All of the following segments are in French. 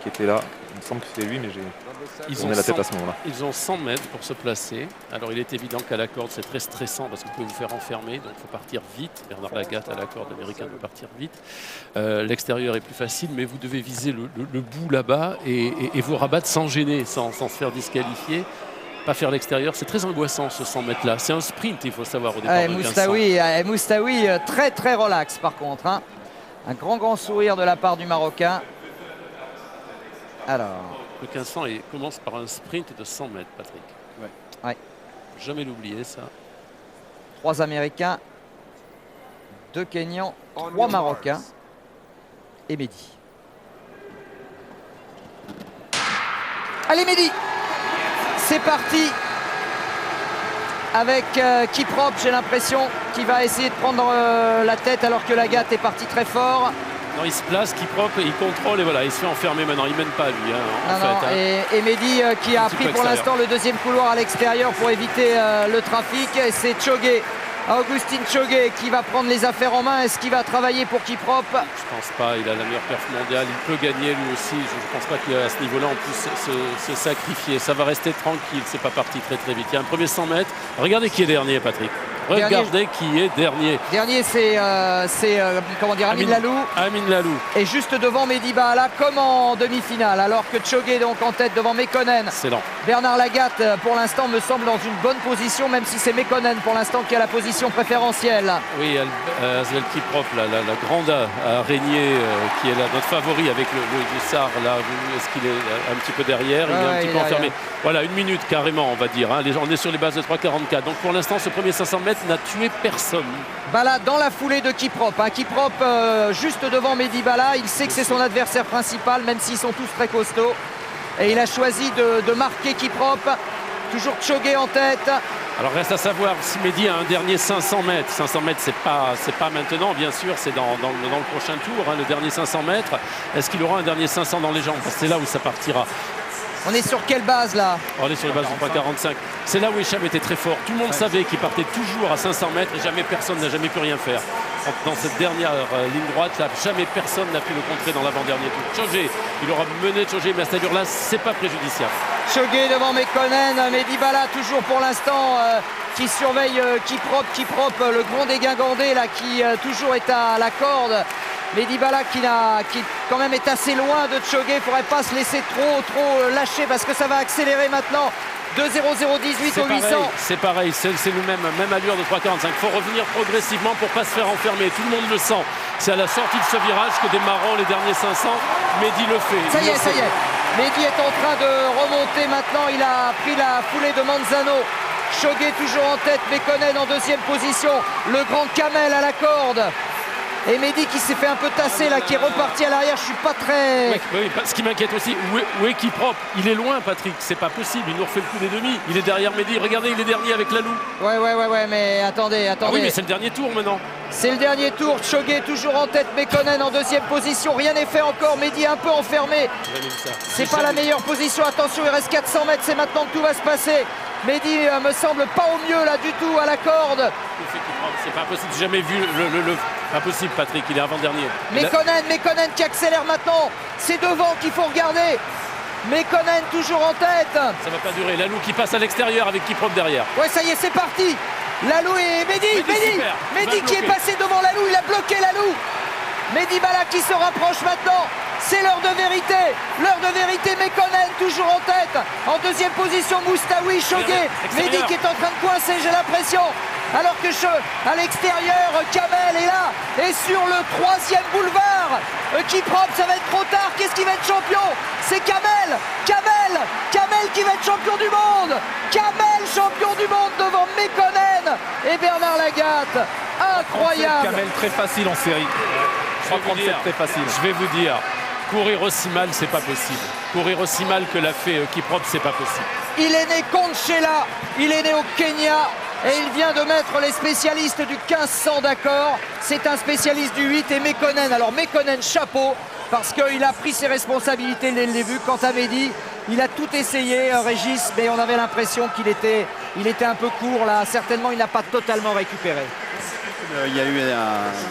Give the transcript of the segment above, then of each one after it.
qui était là. Il me semble que c'est lui, mais j'ai tourné la tête à ce moment-là. Ils ont 100 mètres pour se placer. Alors il est évident qu'à la corde c'est très stressant parce que vous pouvez vous faire enfermer, donc il faut partir vite. Bernard Lagat à la corde, l'américain doit partir vite. L'extérieur est plus facile, mais vous devez viser le bout là-bas et vous rabattre sans gêner, sans se faire disqualifier. Pas faire l'extérieur, c'est très angoissant ce 100 mètres là. C'est un sprint, il faut savoir au départ. Moustaoui très très relax par contre. Hein. Un grand sourire de la part du Marocain. Alors. Le 1500 commence par un sprint de 100 mètres, Patrick. Ouais. Jamais l'oublier ça. 3 Américains, 2 Kenyans, 3 Marocains et Mehdi. Allez Mehdi, c'est parti avec Kiprop, j'ai l'impression qu'il va essayer de prendre la tête alors que Lagat est parti très fort. Non, il se place, Kiprop, il contrôle et voilà, il se fait enfermer maintenant. Il ne mène pas lui. Et Mehdi qui a pris pour l'instant le deuxième couloir à l'extérieur pour éviter le trafic. Et c'est Tchogé, Augustin Tchogé qui va prendre les affaires en main. Est-ce qu'il va travailler pour Kiprop? Je pense pas, il a la meilleure perf mondiale, il peut gagner lui aussi. Je ne pense pas qu'à ce niveau-là on puisse se sacrifier. Ça va rester tranquille, c'est pas parti très vite. Il y a un premier 100 mètres. Regardez qui est dernier, Patrick. Regardez qui est dernier. Dernier, c'est Amin Lalou. Amin Lalou. Et juste devant Mehdi Bahala, comme en demi-finale. Alors que Tchogé donc en tête devant Mekonnen. C'est lent. Bernard Lagat, pour l'instant, me semble dans une bonne position, même si c'est Mekonnen pour l'instant qui a la position préférentielle. Oui, Asvel Kiprop, la grande araignée, qui est notre favori avec le Sar. Là, est-ce qu'il est un petit peu derrière? Il est un petit peu enfermé. Voilà, 1 minute carrément, on va dire. Hein. On est sur les bases de 3,44. Donc pour l'instant, ce premier 500 mètres n'a tué personne. Bahala dans la foulée de Kiprop. Hein. Kiprop juste devant Mehdi Bahala. Il sait que c'est son adversaire principal, même s'ils sont tous très costauds. Et il a choisi de marquer Kiprop. Toujours Tchogé en tête. Alors reste à savoir si Mehdi a un dernier 500 mètres. 500 mètres, c'est pas maintenant, bien sûr, c'est dans le prochain tour, hein, le dernier 500 mètres. Est-ce qu'il aura un dernier 500 dans les jambes? C'est là où ça partira. On est sur quelle base là? On est sur les bases de 3,45. C'est là où Hicham était très fort. Tout le monde savait qu'il partait toujours à 500 mètres et jamais personne n'a jamais pu rien faire. Dans cette dernière ligne droite, là, jamais personne n'a pu le contrer dans l'avant-dernier tour. Tchogé, il aura mené Tchogé, mais à cette allure-là, c'est pas préjudiciable. Tchogé devant Mekonnen, Mehdi Bahala toujours pour l'instant qui surveille Kiprop, le grand dégingandé là qui toujours est à la corde. Mehdi Bahala qui quand même est assez loin de Tchogé, il ne faudrait pas se laisser trop lâcher parce que ça va accélérer maintenant. 2,0018 au 800. C'est pareil, c'est le même allure de 3,45. Il faut revenir progressivement pour ne pas se faire enfermer. Tout le monde le sent. C'est à la sortie de ce virage que démarrant les derniers 500, Mehdi le fait. Ça y est. Mehdi est en train de remonter maintenant. Il a pris la foulée de Manzano. Tchogé toujours en tête, Mekonnen en deuxième position. Le grand Kamel à la corde. Et Mehdi qui s'est fait un peu tasser là, qui est reparti à l'arrière, je suis pas très... Oui, ce qui m'inquiète aussi, où est Kiprop? Il est loin, Patrick, c'est pas possible, il nous refait le coup des demi. Il est derrière Mehdi, regardez, il est dernier avec Lalou. Ouais, mais attendez. Ah oui, mais c'est le dernier tour maintenant. C'est le dernier tour, Tchogé toujours en tête, Mekonnen en deuxième position, rien n'est fait encore, Mehdi un peu enfermé. C'est pas la meilleure position, attention, il reste 400 mètres, c'est maintenant que tout va se passer. Mehdi me semble pas au mieux là du tout à la corde. C'est pas possible, j'ai jamais vu pas possible, Patrick, il est avant-dernier. Mekonnen qui accélère maintenant, c'est devant qu'il faut regarder. Mekonnen toujours en tête. Ça va pas durer, Lalou qui passe à l'extérieur avec Kiprop derrière. Ouais, ça y est, c'est parti. Lalou et Mehdi qui est passé devant Lalou, il a bloqué Lalou. Mehdi Bahala qui se rapproche maintenant. C'est l'heure de vérité. Mekonnen toujours en tête. En deuxième position, Moustaoui, Tchogé. Mehdi qui est en train de coincer, j'ai l'impression. Alors que à l'extérieur, Kamel est là. Et sur le 3e boulevard, Kiprop, ça va être trop tard. Qu'est-ce qui va être champion? C'est Kamel qui va être champion du monde. Kamel champion du monde devant Mekonnen et Bernard Lagat. Incroyable. Kamel très facile en série. 3,37 très facile. Je vais vous dire, courir aussi mal, c'est pas possible. Courir aussi mal que l'a fait Kiprop, c'est pas possible. Il est né Konchela, il est né au Kenya. Et il vient de mettre les spécialistes du 1500 d'accord. C'est un spécialiste du 8 et Mekonnen. Alors Mekonnen, chapeau, parce qu'il a pris ses responsabilités dès le début. Quant à Mehdi, il a tout essayé, Régis, mais on avait l'impression qu'il était un peu court là. Certainement, il n'a pas totalement récupéré. Il y a eu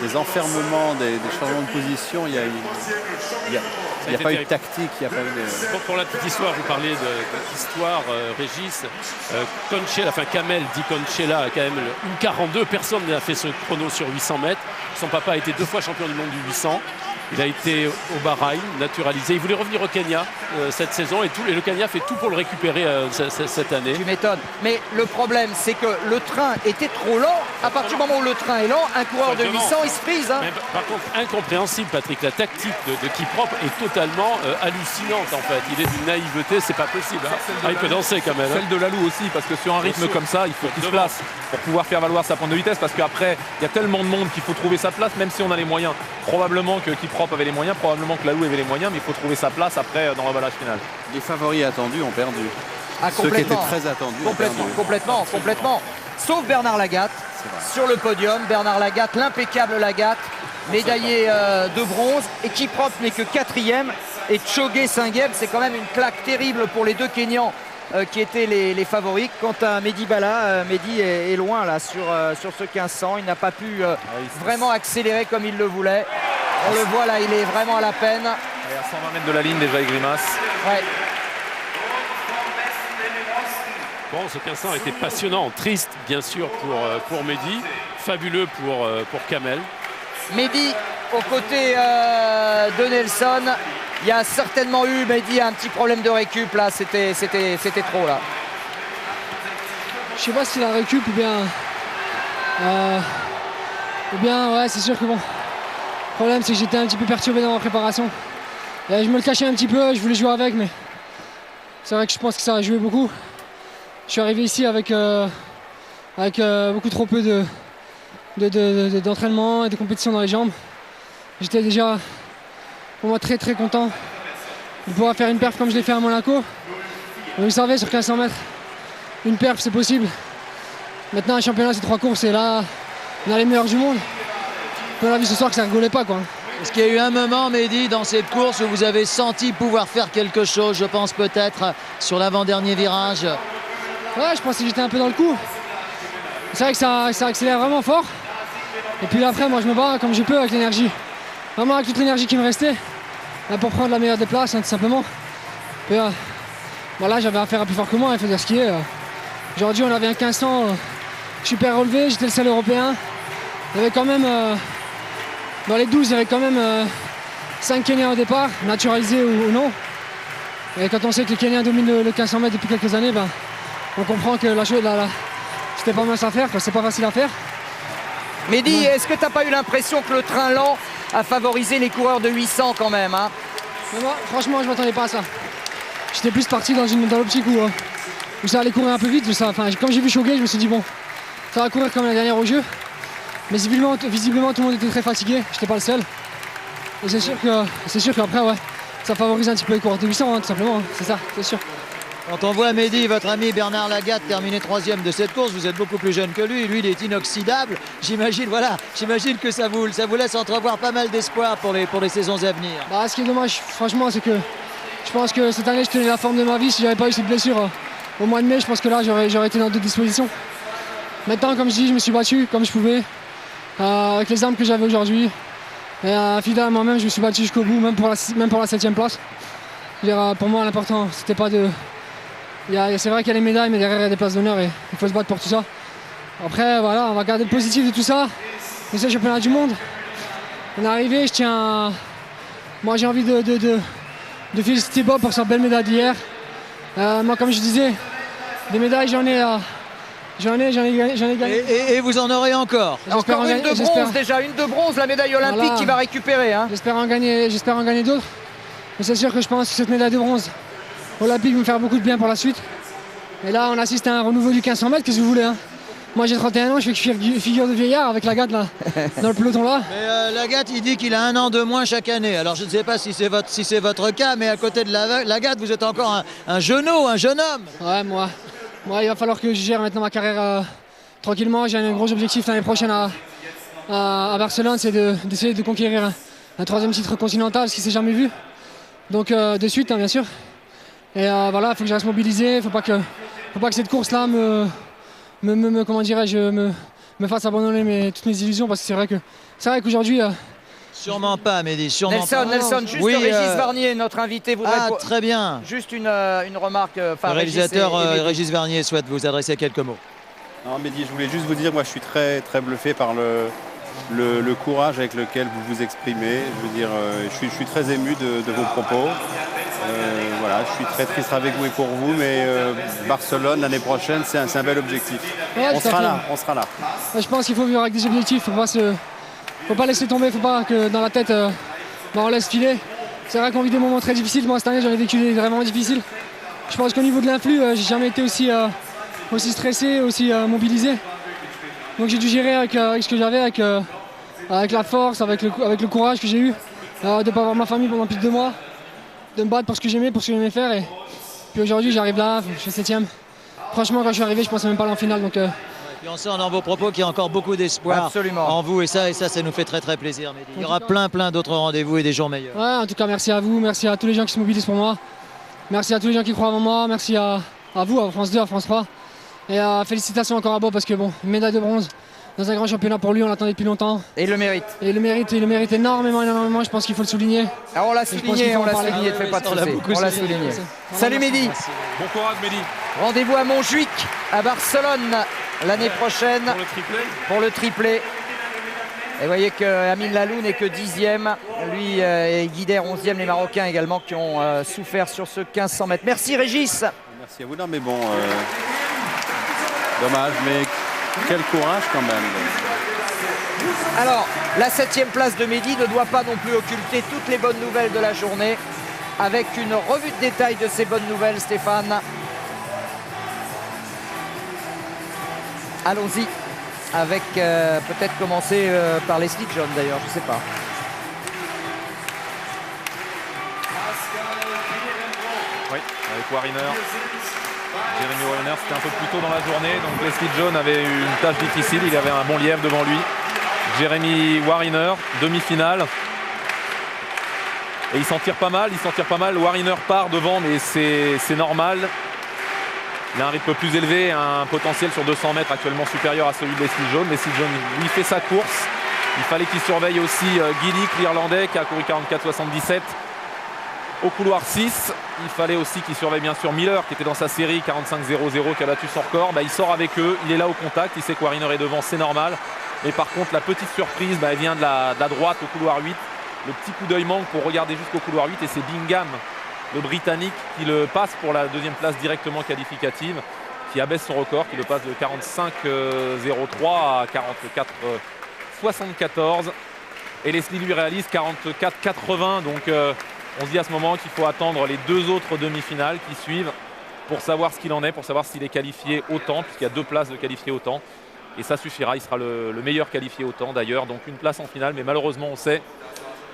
des enfermements, des changements de position. Il y a Il n'y a pas eu de tactique, il n'y a pas eu de... Pour la petite histoire, vous parlez d'histoire, Régis. Concella, enfin Kamel Di Concella a quand même une 42. Personne n'a fait ce chrono sur 800 mètres. Son papa a été 2 fois champion du monde du 800. Il a été au Bahreïn, naturalisé. Il voulait revenir au Kenya cette saison et le Kenya fait tout pour le récupérer cette année. Tu m'étonnes. Mais le problème, c'est que le train était trop lent. À partir du moment où le train est lent, un coureur de 800, il se frise. Hein. Mais, par contre, incompréhensible, Patrick. La tactique de Kiprop est totalement hallucinante, en fait. Il est d'une naïveté, c'est pas possible. Hein. Il peut danser quand même. Celle de Lalou aussi, parce que sur un rythme comme ça, il faut qu'il se place pour pouvoir faire valoir sa pointe de vitesse. Parce qu'après, il y a tellement de monde qu'il faut trouver sa place, même si on a les moyens. Probablement que Kiprop avait les moyens, probablement que Lalou avait les moyens, mais il faut trouver sa place après dans l'emballage final. Les favoris attendus ont perdu. Ah, ceux qui étaient très attendus complètement. Sauf Bernard Lagat sur le podium. Bernard Lagat, l'impeccable Lagat, médaillé de bronze. Et Kiprop n'est que 4e. Et Chogué 5e. C'est quand même une claque terrible pour les deux Kenyans qui étaient les favoris. Quant à Mehdi Bala, Mehdi est loin là sur ce 1500. Il n'a pas pu vraiment accélérer comme il le voulait. On le voit là, il est vraiment à la peine. Et à 120 mètres de la ligne déjà, il grimace. Ouais. Bon, ce 1500 a été passionnant, triste bien sûr pour Mehdi, fabuleux pour Kamel. Mehdi aux côtés de Nelson. Il y a certainement eu, Mehdi, un petit problème de récup là, c'était trop là. Je sais pas si la récup ou bien ouais, c'est sûr que bon. Le problème c'est que j'étais un petit peu perturbé dans ma préparation. Et je me le cachais un petit peu, je voulais jouer avec, mais c'est vrai que je pense que ça a joué beaucoup. Je suis arrivé ici avec beaucoup trop peu d'entraînement et de compétition dans les jambes. J'étais déjà pour moi très content de pouvoir faire une perf comme je l'ai fait à Monaco. Vous savez, sur 1500 mètres, une perf c'est possible. Maintenant un championnat c'est 3 courses et là on a les meilleurs du monde. On a vu ce soir que ça rigolait pas quoi. Est-ce qu'il y a eu un moment, Mehdi, dans cette course où vous avez senti pouvoir faire quelque chose, je pense peut-être sur l'avant-dernier virage? Ouais, je pense que j'étais un peu dans le coup. C'est vrai que ça accélère vraiment fort. Et puis là, après, moi je me bats comme je peux avec l'énergie. Vraiment avec toute l'énergie qui me restait. Là, pour prendre la meilleure des places, hein, tout simplement. Et, voilà, j'avais affaire à plus fort que moi, il faut dire ce qui est. Aujourd'hui, on avait un 1500 super relevé, j'étais le seul européen. Il y avait quand même, dans les 12, il y avait quand même 5 Kenyans au départ, naturalisés ou non. Et quand on sait que les Kenyans dominent le 1500 mètres depuis quelques années, ben, on comprend que la chose, c'était pas mince à faire, c'est pas facile à faire. Mehdi, est-ce que tu n'as pas eu l'impression que le train lent a favorisé les coureurs de 800 quand même hein? Mais moi, franchement, je m'attendais pas à ça. J'étais plus parti dans l'optique où ça allait courir un peu vite. Comme j'ai vu Chogué, je me suis dit bon, ça va courir comme la dernière au jeu. Mais visiblement tout le monde était très fatigué, j'étais pas le seul. Et c'est sûr qu'après, ouais, ça favorise un petit peu les coureurs de 800, hein, tout simplement, hein. C'est ça, c'est sûr. Quand on voit Mehdi, votre ami Bernard Lagat, terminer 3e de cette course, vous êtes beaucoup plus jeune que lui. Lui, il est inoxydable. J'imagine que ça vous laisse entrevoir pas mal d'espoir pour les saisons à venir. Bah, ce qui est dommage, franchement, c'est que je pense que cette année, je tenais la forme de ma vie. Si j'avais pas eu cette blessure au mois de mai, je pense que là, j'aurais été dans d'autres dispositions. Maintenant, comme je dis, je me suis battu comme je pouvais, avec les armes que j'avais aujourd'hui. Et fidèle à moi-même, je me suis battu jusqu'au bout, même pour la 7e place. Pour moi, l'important, c'était pas de... C'est vrai qu'il y a les médailles, mais derrière il y a des places d'honneur et il faut se battre pour tout ça. Après, voilà, on va garder le positif de tout ça. C'est le championnat du monde. On est arrivé, moi j'ai envie de féliciter Bob pour sa belle médaille d'hier. Moi, comme je disais, des médailles, j'en ai gagné. Et vous en aurez encore. Encore une de bronze déjà, une de bronze, la médaille olympique voilà, qui va récupérer. Hein. J'espère en gagner d'autres. Mais c'est sûr que je pense que cette médaille de bronze olympique va me faire beaucoup de bien pour la suite. Et là, on assiste à un renouveau du 1500 mètres, qu'est-ce que vous voulez hein. Moi, j'ai 31 ans, je fais figure de vieillard avec Lagat là, dans le peloton là. Mais Lagat, il dit qu'il a 1 an de moins chaque année. Alors, je ne sais pas si c'est votre cas, mais à côté de Lagat, vous êtes encore un jeuneau, un jeune homme. Ouais, moi, il va falloir que je gère maintenant ma carrière tranquillement. J'ai un gros objectif l'année prochaine à Barcelone, c'est d'essayer de conquérir un 3e titre continental, ce qui s'est jamais vu. Donc, de suite, hein, bien sûr. Et voilà, il faut que je reste mobilisé, il ne faut pas que cette course-là me fasse abandonner toutes mes illusions, parce que c'est vrai qu'aujourd'hui, Sûrement pas, Mehdi, sûrement Nelson, pas. Nelson, juste Oui, Régis Varnier, notre invité, voudrait très bien. juste une remarque. Le réalisateur Régis Varnier souhaite vous adresser quelques mots. Non, Mehdi, je voulais juste vous dire, moi je suis très, très bluffé par le courage avec lequel vous vous exprimez. Je veux dire, je suis très ému de vos propos. Voilà, je suis très triste avec vous et pour vous, mais Barcelone l'année prochaine, c'est un bel objectif. Ouais, on sera là. Je pense qu'il faut vivre avec des objectifs. Faut pas laisser tomber, faut pas que dans la tête on laisse filer. C'est vrai qu'on vit des moments très difficiles. Moi cette année j'en ai vécu des vraiment difficiles. Je pense qu'au niveau de l'influx, j'ai jamais été aussi stressé, aussi mobilisé. Donc j'ai dû gérer avec ce que j'avais, avec la force, avec le courage que j'ai eu, de ne pas avoir ma famille pendant plus de 2 mois, de me battre pour ce que j'aimais faire. Et puis aujourd'hui j'arrive là, je suis 7ème. Franchement quand je suis arrivé je pensais même pas aller en finale. Donc, Et on sent dans vos propos qu'il y a encore beaucoup d'espoir en vous et ça nous fait très très plaisir. Mehdi. Il y aura plein d'autres rendez-vous et des jours meilleurs. Ouais, en tout cas merci à vous, merci à tous les gens qui se mobilisent pour moi. Merci à tous les gens qui croient en moi, merci à vous, à France 2, à France 3. Et félicitations encore à Bob parce que bon, une médaille de bronze dans un grand championnat pour lui, on l'attendait depuis longtemps. Et il le mérite. Et il le mérite énormément, je pense qu'il faut le souligner. Alors on l'a souligné, ne fais pas de soucis. On l'a souligné. Salut Mehdi. Bon courage Mehdi. Rendez-vous à Montjuic, à Barcelone, l'année prochaine. Pour le triplé. Et vous voyez que Amine Lalou n'est que 10e. Lui et Guider 11e, les Marocains également qui ont souffert sur ce 1500 mètres. Merci Régis. Merci à vous. Non mais bon, dommage, mais quel courage quand même. Alors, la 7e place de Mehdi ne doit pas non plus occulter toutes les bonnes nouvelles de la journée. Avec une revue de détail de ces bonnes nouvelles, Stéphane. Allons-y. Avec peut-être commencer par Leslie John d'ailleurs, je ne sais pas. Oui, avec Wariner. Jérémy Wariner, c'était un peu plus tôt dans la journée, donc Leslie John avait eu une tâche difficile, il avait un bon lièvre devant lui. Jérémy Wariner, demi-finale. Et il s'en tire pas mal, Wariner part devant, mais c'est normal. Il a un rythme plus élevé, un potentiel sur 200 mètres actuellement supérieur à celui de Leslie John. Leslie John, lui, fait sa course. Il fallait qu'il surveille aussi Gillick, l'Irlandais, qui a couru 44,77. Au couloir 6, il fallait aussi qu'il surveille bien sûr Miller, qui était dans sa série 45,00, qui a battu son record. Il sort avec eux, il est là au contact, il sait que Wariner est devant, c'est normal. Mais par contre, la petite surprise, elle vient de la droite au couloir 8. Le petit coup d'œil manque pour regarder jusqu'au couloir 8 et c'est Bingham, le Britannique, qui le passe pour la 2e place directement qualificative, qui abaisse son record, qui le passe de 45,03 à 44,74. Et Leslie lui réalise 44,80. Donc on se dit à ce moment qu'il faut attendre les 2 autres demi-finales qui suivent pour savoir ce qu'il en est, pour savoir s'il est qualifié au temps, puisqu'il y a 2 places de qualifié au temps. Et ça suffira, il sera le meilleur qualifié au temps d'ailleurs. Donc une place en finale, mais malheureusement on sait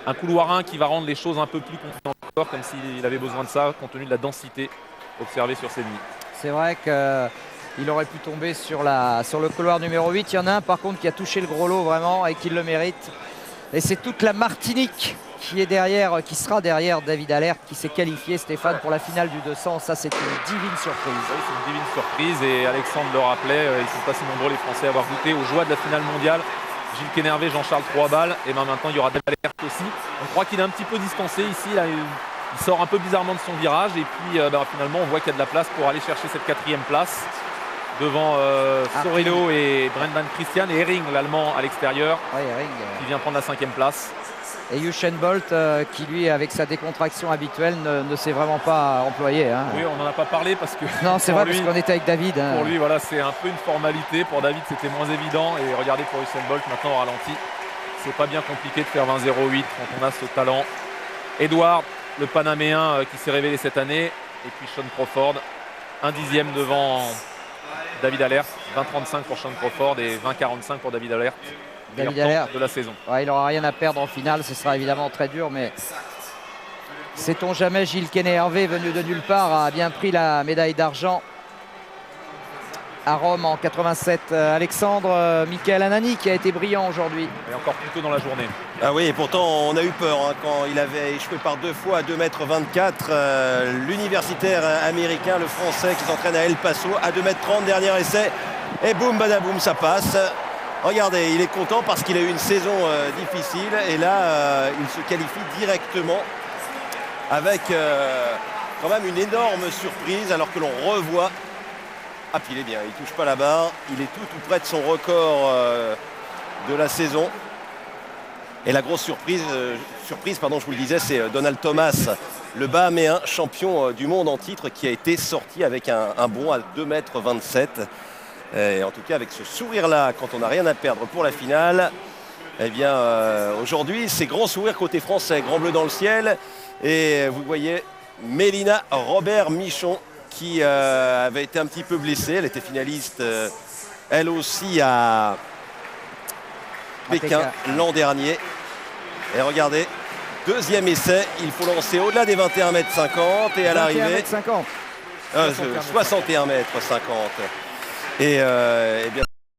un couloir 1 qui va rendre les choses un peu plus compliquées encore, comme s'il avait besoin de ça, compte tenu de la densité observée sur ses limites. C'est vrai qu'il aurait pu tomber sur le couloir numéro 8. Il y en a un par contre qui a touché le gros lot vraiment et qui le mérite. Et c'est toute la Martinique qui sera derrière David Allert, qui s'est qualifié, Stéphane, pour la finale du 200. Ça, c'est une divine surprise. Oui, c'est une divine surprise et Alexandre le rappelait, ils ne sont pas si nombreux les Français à avoir goûté aux joies de la finale mondiale. Gilles Kenervé, Jean-Charles 3 balles, et maintenant il y aura David Allert aussi. On croit qu'il est un petit peu distancé ici, là, il sort un peu bizarrement de son virage et puis finalement on voit qu'il y a de la place pour aller chercher cette 4e place devant Sorillo et Brendan Christian et Hering, l'Allemand à l'extérieur, qui vient prendre la 5e place. Et Usain Bolt qui lui avec sa décontraction habituelle ne s'est vraiment pas employé. Hein. Oui, on n'en a pas parlé parce que non, c'est vrai, parce qu'on était avec David. Hein. Pour lui, voilà, c'est un peu une formalité. Pour David, c'était moins évident. Et regardez pour Usain Bolt maintenant au ralenti. C'est pas bien compliqué de faire 20,08 quand on a ce talent. Edward, le Panaméen qui s'est révélé cette année. Et puis Sean Crawford, un 10e devant David Allert. 20,35 pour Sean Crawford et 20,45 pour David Allert. David Allert de la saison. Ouais, il n'aura rien à perdre en finale, ce sera évidemment très dur, mais sait-on jamais, Gilles Kenervé, venu de nulle part, a bien pris la médaille d'argent à Rome en 87. Alexandre, Michael Anani qui a été brillant aujourd'hui. Et encore plus tôt dans la journée. Ah oui, et pourtant on a eu peur hein, quand il avait échoué par 2 fois à 2,24 m. L'universitaire américain, le français qui s'entraîne à El Paso, à 2,30 m, dernier essai. Et boum, badaboum, ça passe. Regardez, il est content parce qu'il a eu une saison difficile et là, il se qualifie directement avec quand même une énorme surprise alors que l'on revoit. Ah, puis il est bien, il touche pas la barre, il est tout près de son record de la saison. Et la grosse surprise, je vous le disais, c'est Donald Thomas, le Bahaméen, champion du monde en titre, qui a été sorti avec un bond à 2,27 m. Et en tout cas, avec ce sourire-là, quand on n'a rien à perdre pour la finale, eh bien, aujourd'hui, c'est grand sourire côté français, grand bleu dans le ciel. Et vous voyez Mélina Robert-Michon qui avait été un petit peu blessée. Elle était finaliste, elle aussi, à Pékin l'an dernier. Et regardez, deuxième essai, il faut lancer au-delà des 21,50 m et à l'arrivée 61,50 m. 61,50 m. Et bien